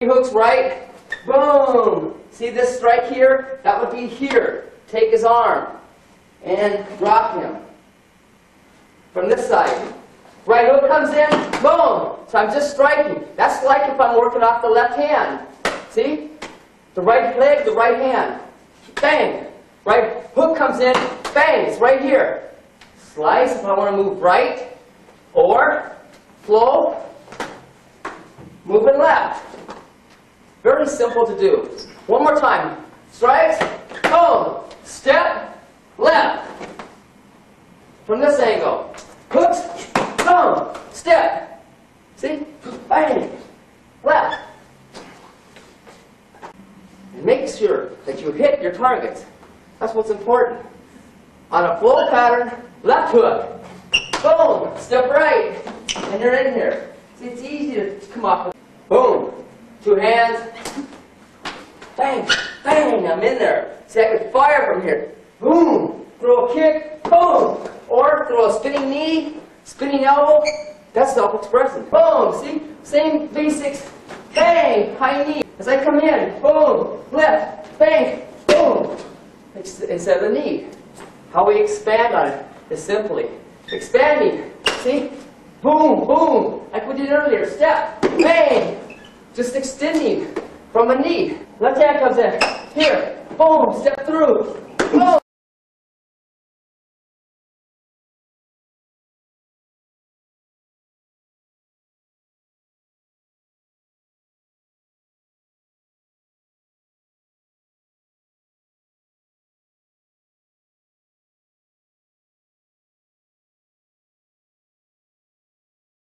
Hooks right, boom. See this strike here? That would be here. Take his arm and drop him. From this side. Right hook comes in, boom. So I'm just striking. That's like if I'm working off the left hand. See? The right leg, the right hand. Bang. Right hook comes in, bang. It's right here. Slice if I want to move right. Or flow, moving left. Very simple to do. One more time. Strikes, boom. Step, left. From this angle. Hooks, boom. Step. See? Bang. Left. And make sure that you hit your targets. That's what's important. On a flow pattern, left hook. Boom. Step right. And you're in here. See, it's easy to come off with. Boom. 2 hands. Bang. Bang. I'm in there. See, I can fire from here. Boom. Throw a kick. Boom. Or throw a spinning knee, spinning elbow. That's self-expression. Boom. See? Same basics. Bang. High knee. As I come in. Boom. Left. Bang. Boom. Instead of the knee. How we expand on it is simply expanding. See? Boom. Boom. Like we did earlier. Step. Bang. Just extending from a knee. Left hand comes in. Here. Boom. Step through. Boom.